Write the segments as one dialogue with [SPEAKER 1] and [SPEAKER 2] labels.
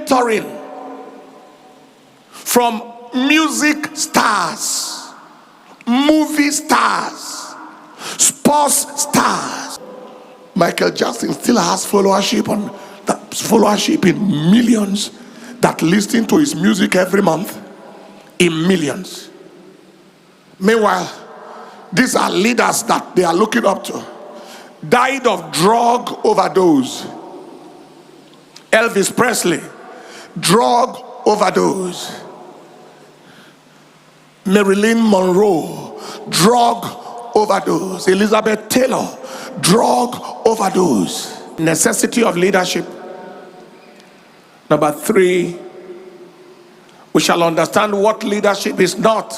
[SPEAKER 1] mentoring from music stars, movie stars, sports stars. Michael Jackson still has followership in millions that listen to his music every month, in millions. Meanwhile, these are leaders that they are looking up to. Died of drug overdose. Elvis Presley, drug overdose. Marilyn Monroe, drug overdose. Elizabeth Taylor, drug overdose. Necessity of leadership. Number 3, we shall understand what leadership is not.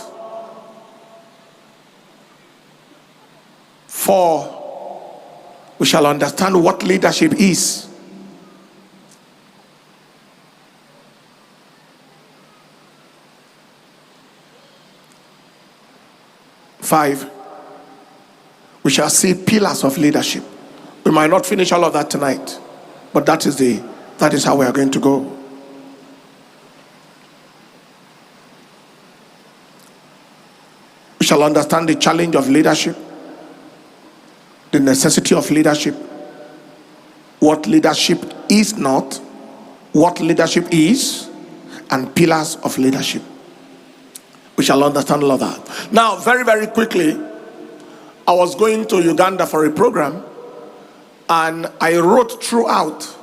[SPEAKER 1] 4, we shall understand what leadership is. 5, we shall see pillars of leadership. We might not finish all of that tonight, but that is how we are going to go. We shall understand the challenge of leadership, the necessity of leadership, what leadership is not, what leadership is, and pillars of leadership. We shall understand all of that. Now, very, very quickly, I was going to Uganda for a program, and I wrote throughout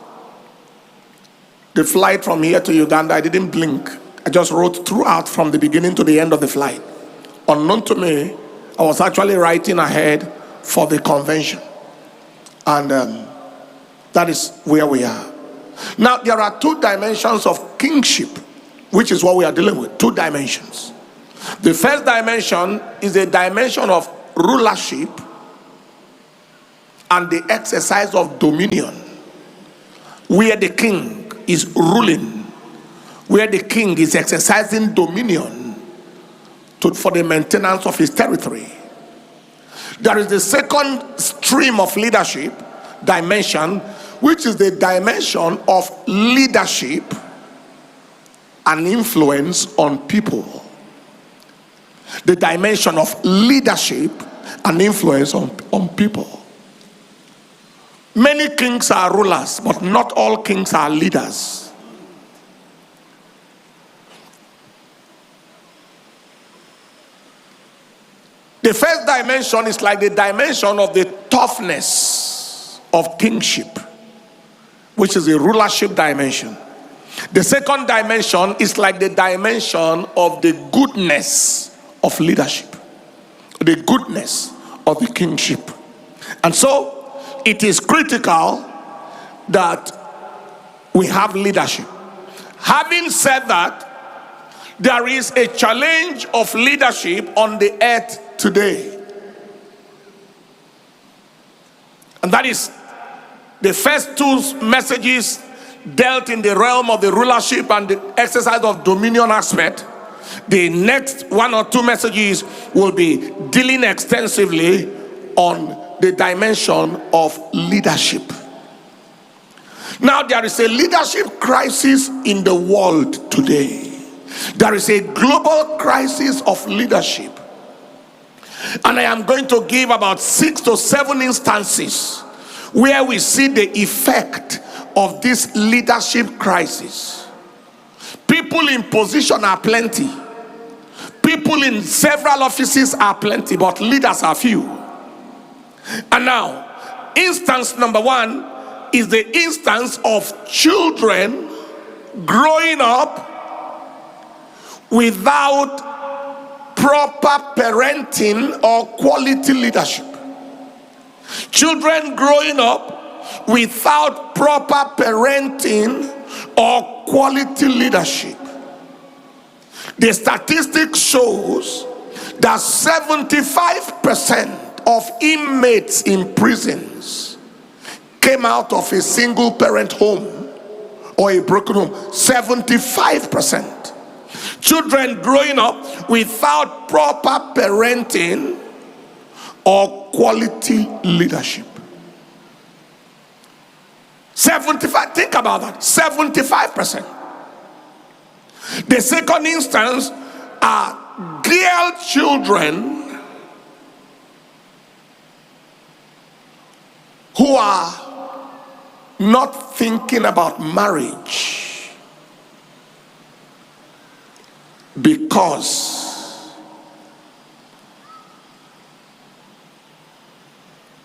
[SPEAKER 1] the flight from here to Uganda. I didn't blink. I just wrote throughout from the beginning to the end of the flight. Unknown to me, I was actually writing ahead for the convention. And that is where we are. Now, there are 2 dimensions of kingship, which is what we are dealing with. 2 dimensions. The first dimension is a dimension of rulership and the exercise of dominion, where the king is ruling, where the king is exercising dominion for the maintenance of his territory. There is the second stream of leadership dimension, which is the dimension of leadership and influence on people. The dimension of leadership and influence on people. Many kings are rulers, but not all kings are leaders. The first dimension is like the dimension of the toughness of kingship, which is a rulership dimension. The second dimension is like the dimension of the goodness of leadership, the goodness of the kingship. And so it is critical that we have leadership. Having said that, there is a challenge of leadership on the earth today. And that is the first 2 messages dealt in the realm of the rulership and the exercise of dominion aspect. The next 1 or 2 messages will be dealing extensively on the dimension of leadership. Now, there is a leadership crisis in the world today. There is a global crisis of leadership. And I am going to give about 6 to 7 instances where we see the effect of this leadership crisis. People in position are plenty. People in several offices are plenty, but leaders are few. And now, instance number 1 is the instance of children growing up without proper parenting or quality leadership. Children growing up without proper parenting or quality leadership. The statistics shows that 75% of inmates in prisons came out of a single parent home or a broken home. 75%. Children growing up without proper parenting or quality leadership. 75, think about that, 75%. The second instance are girl children who are not thinking about marriage because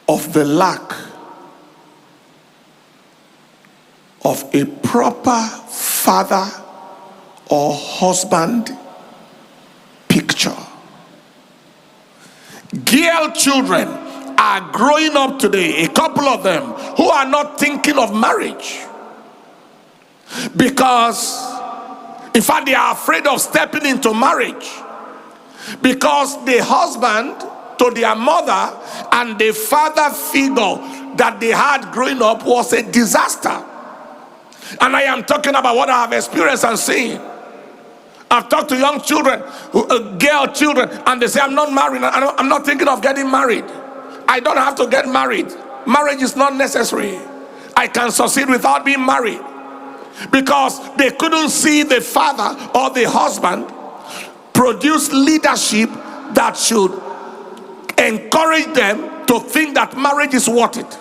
[SPEAKER 1] of the lack of a proper father or husband picture. Girl children are growing up today, a couple of them, who are not thinking of marriage because, in fact, they are afraid of stepping into marriage because the husband to their mother and the father figure that they had growing up was a disaster. And I am talking about what I have experienced and seen. I've talked to young children, girl children, and they say, I'm not married, I'm not thinking of getting married. I don't have to get married. Marriage is not necessary. I can succeed without being married. Because they couldn't see the father or the husband produce leadership that should encourage them to think that marriage is worth it.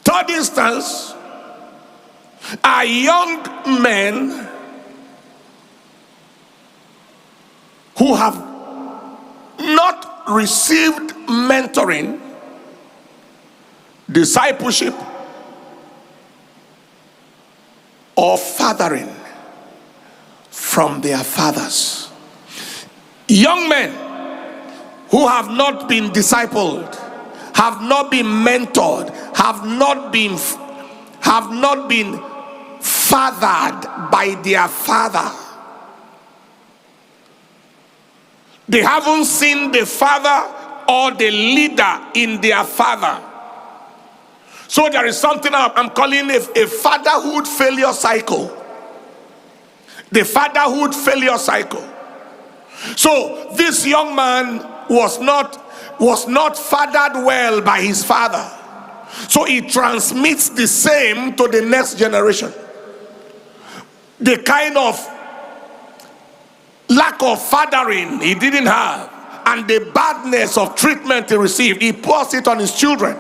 [SPEAKER 1] Third instance are young men who have not received mentoring, discipleship, or fathering from their fathers. Young men who have not been discipled, have not been mentored, have not been fathered by their father. They haven't seen the father or the leader in their father. So there is something I'm calling a fatherhood failure cycle. The fatherhood failure cycle. So this young man was not fathered well by his father. So he transmits the same to the next generation. The kind of lack of fathering he didn't have and the badness of treatment he received, he pours it on his children.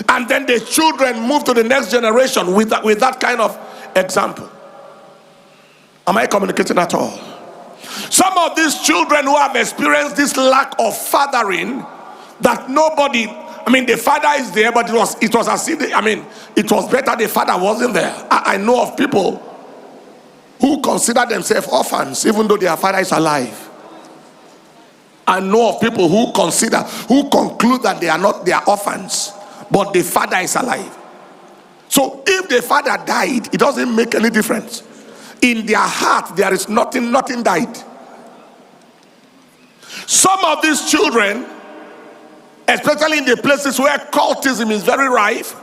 [SPEAKER 1] And then the children move to the next generation with that kind of example. Am I communicating at all? Some of these children who have experienced this lack of fathering, that nobody, the father is there, but it was as if, it was better the father wasn't there. I know of people who consider themselves orphans, even though their father is alive. I know of people who conclude that they are orphans, but the father is alive. So if the father died, it doesn't make any difference. In their heart, there is nothing died. Some of these children, especially in the places where cultism is very rife,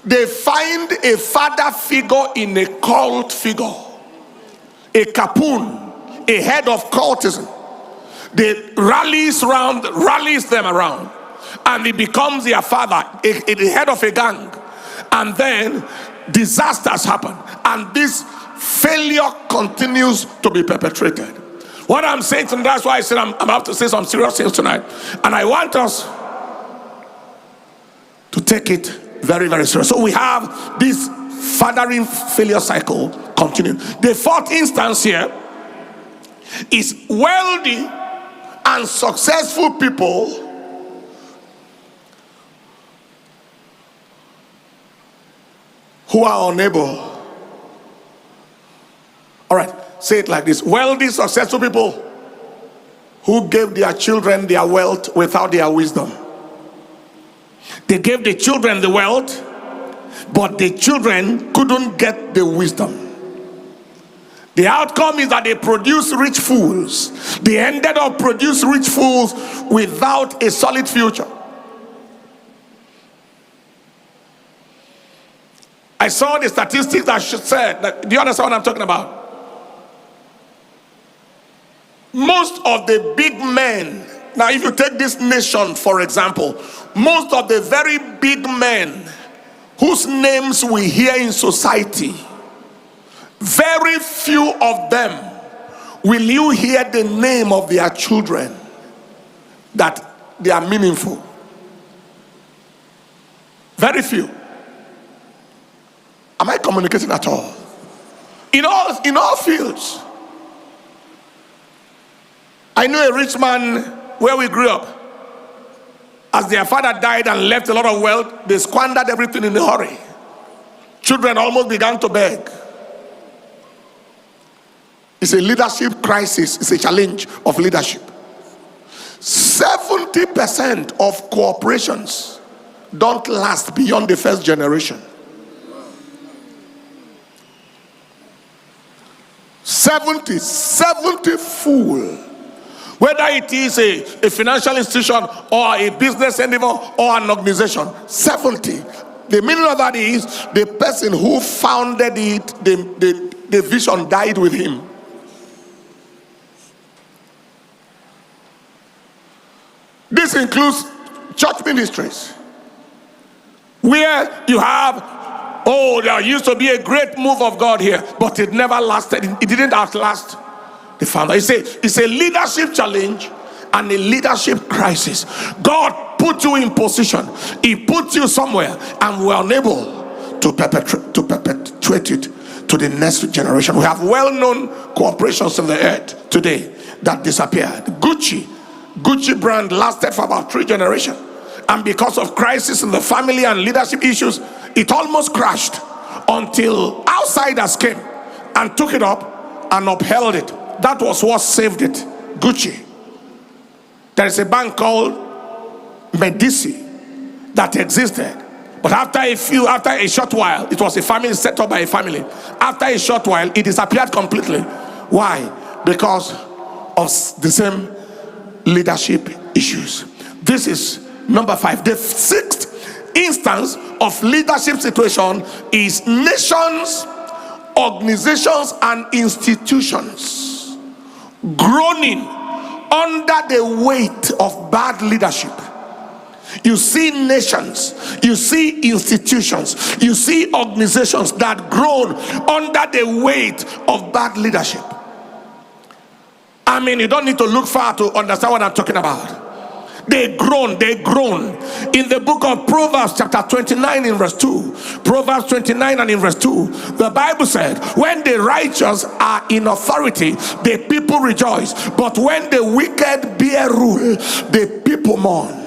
[SPEAKER 1] they find a father figure in a cult figure, a capun, a head of cultism. They rallies them around, and he becomes their father, the head of a gang. And then disasters happen, and this failure continues to be perpetrated. What I'm saying tonight, that's why I said I'm about to say some serious things tonight, and I want us to take it very, very serious. So we have this fathering failure cycle continuing. The fourth instance here is wealthy and successful people who are unable. All right, say it like this. Wealthy, successful people who gave their children their wealth without their wisdom. They gave the children the wealth, but the children couldn't get the wisdom. The outcome is that they produce rich fools. They ended up producing rich fools without a solid future. I saw the statistics that said that, do you understand what I'm talking about? Most of the big men, now if you take this nation for example, most of the very big men whose names we hear in society Very few of them will you hear the name of their children that they are meaningful. Very few. Am I communicating at all? In all fields. I knew a rich man where we grew up. As their father died and left a lot of wealth, they squandered everything in a hurry. Children almost began to beg. It's a leadership crisis. It's a challenge of leadership. 70% of corporations don't last beyond the first generation. 70 full. Whether it is a financial institution or a business endeavor or an organization, 70. The meaning of that is the person who founded it, the vision died with him. This includes church ministries, where you have, there used to be a great move of God here, but it never lasted. It didn't outlast the founder. It's a leadership challenge and a leadership crisis. God put you in position. He put you somewhere, and we're unable to perpetuate it to the next generation. We have well-known corporations in the earth today that disappeared. Gucci brand lasted for about 3 generations, and because of crisis in the family and leadership issues, it almost crashed until outsiders came and took it up and upheld it. That was what saved it. Gucci. There is a bank called Medici that existed, but after a short while, it was a family set up by a family. After a short while, it disappeared completely. Why? Because of the same leadership issues. This is number 5. The 6th instance of leadership situation is nations, organizations, and institutions groaning under the weight of bad leadership. You see nations, you see institutions, you see organizations that groan under the weight of bad leadership. I mean, you don't need to look far to understand what I'm talking about. They groan. In the book of Proverbs chapter 29 in verse 2, Proverbs 29 and in verse 2, the Bible said, when the righteous are in authority, the people rejoice. But when the wicked bear rule, the people mourn.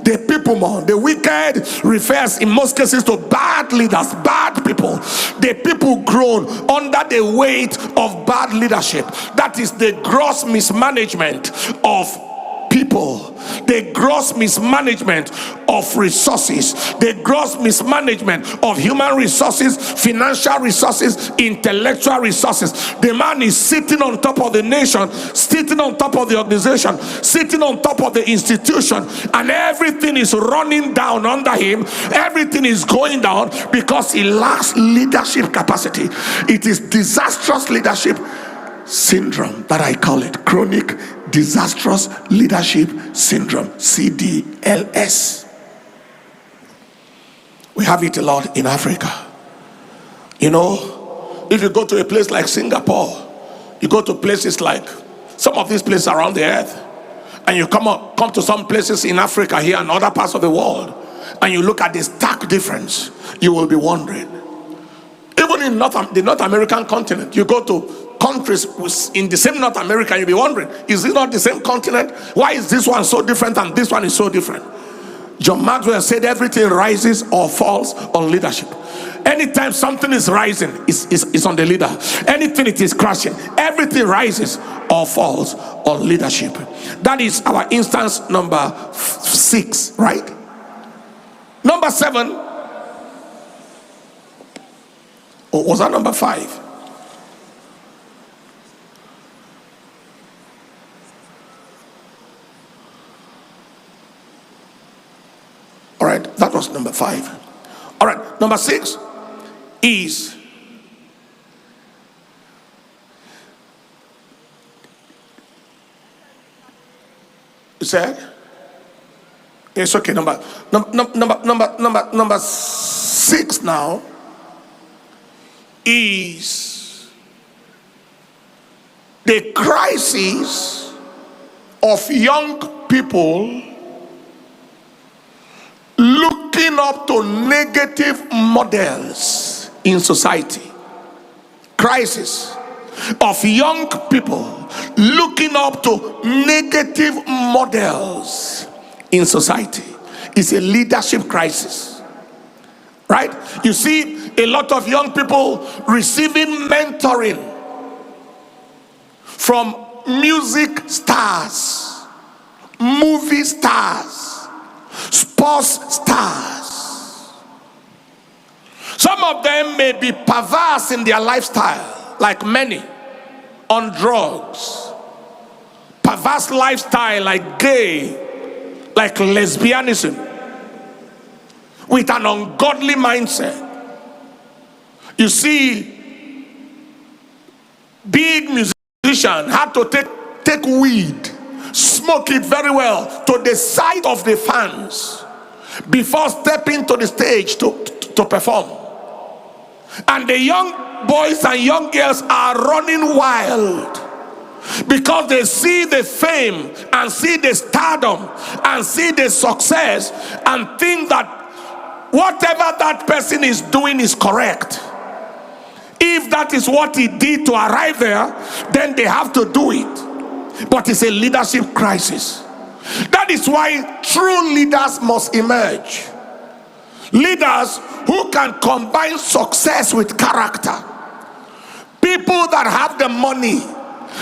[SPEAKER 1] The people mourn. The wicked refers in most cases to bad leaders, bad people. The people groan under the weight of bad leadership. That is the gross mismanagement of people, the gross mismanagement of resources, the gross mismanagement of human resources, financial resources, intellectual resources. The man is sitting on top of the nation, sitting on top of the organization, sitting on top of the institution, and everything is running down under him. Everything is going down because he lacks leadership capacity. It is disastrous leadership syndrome that I call it. Chronic disastrous leadership syndrome, CDLS. We have it a lot in Africa. You know, if you go to a place like Singapore, you go to places like some of these places around the earth, and you come to some places in Africa here and other parts of the world, and you look at the stark difference, you will be wondering. Even in the North American continent, you go to countries in the same North America, you'll be wondering, is this not the same continent? Why is this one so different and this one is so different? John Maxwell said everything rises or falls on leadership. Anytime something is rising, it's on the leader. Anything it is crashing, everything rises or falls on leadership. That is our instance number 6, right? Number 7, or was that number 5? All right, that was number 5. All right, number 6 is said it's okay. Number 6 now is the crisis of young people looking up to negative models in society. Crisis of young people looking up to negative models in society. It's a leadership crisis, right? You see a lot of young people receiving mentoring from music stars, movie stars, sports stars. Some of them may be perverse in their lifestyle, like many, on drugs, perverse lifestyle, like gay, like lesbianism, with an ungodly mindset. You see, big musician had to take weed, smoke it very well to the sight of the fans before stepping to the stage to perform. And the young boys and young girls are running wild because they see the fame and see the stardom and see the success and think that whatever that person is doing is correct. If that is what he did to arrive there, then they have to do it. But it's a leadership crisis. That is why true leaders must emerge. Leaders who can combine success with character. People that have the money,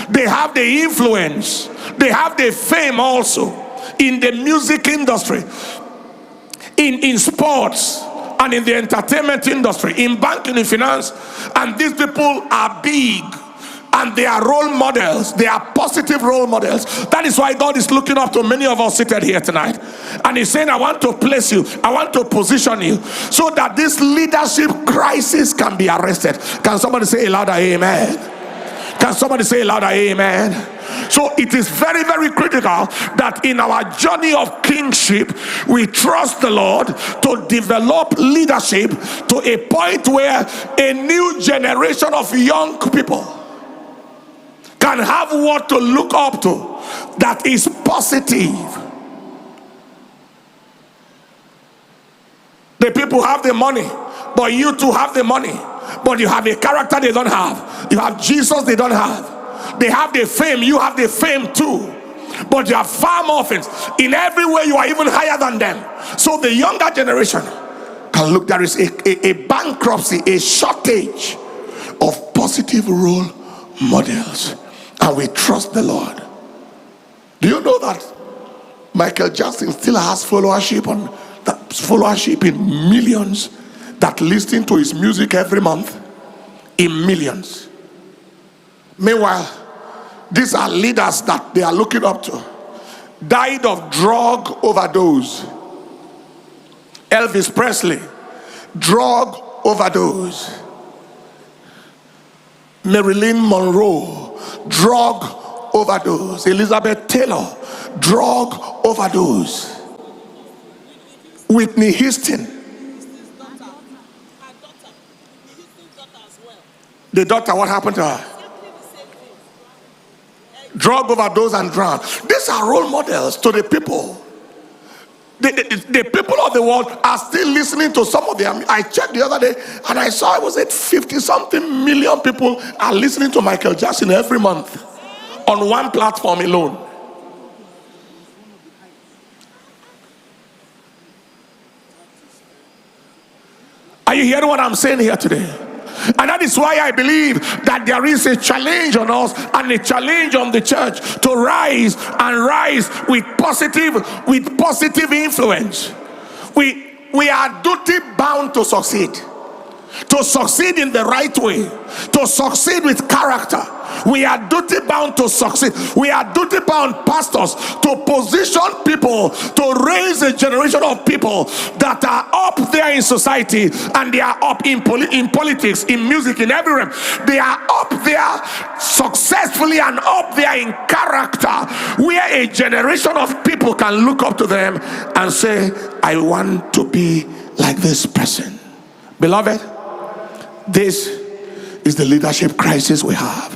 [SPEAKER 1] they have the influence, they have the fame also in the music industry, in sports, and in the entertainment industry, in banking and finance. And these people are big and they are role models. They are positive role models. That is why God is looking up to many of us seated here tonight, and he's saying, I want to place you, I want to position you so that this leadership crisis can be arrested. Can somebody say a louder amen? Can somebody say a louder amen? So it is very, very critical that in our journey of kingship, we trust the Lord to develop leadership to a point where a new generation of young people can have what to look up to that is positive. The people have the money, but you too have the money, but you have a character they don't have. You have Jesus they don't have. They have the fame, you have the fame too, but you have far more things. In every way you are even higher than them. So the younger generation can look, there is a bankruptcy, a shortage of positive role models, and we trust the Lord. Do you know that Michael Jackson still has followership in millions that listen to his music every month? In millions. Meanwhile, these are leaders that they are looking up to. Died of drug overdose. Elvis Presley, drug overdose. Marilyn Monroe, drug overdose. Elizabeth Taylor, drug overdose. Whitney Houston, the daughter, what happened to her? Drug overdose and drown. These are role models to the people. The people of the world are still listening to some of them. I checked the other day and I saw it was at 50-something million people are listening to Michael Jackson every month on one platform alone. Are you hearing what I'm saying here today? And that is why I believe that there is a challenge on us and a challenge on the church to rise and rise with positive influence. We are duty bound to succeed in the right way, to succeed with character. We are duty bound to succeed. We are duty bound, pastors, to position people, to raise a generation of people that are up there in society, and they are up in politics, in music, in every realm. They are up there successfully and up there in character, where a generation of people can look up to them and say, I want to be like this person. Beloved, this is the leadership crisis we have.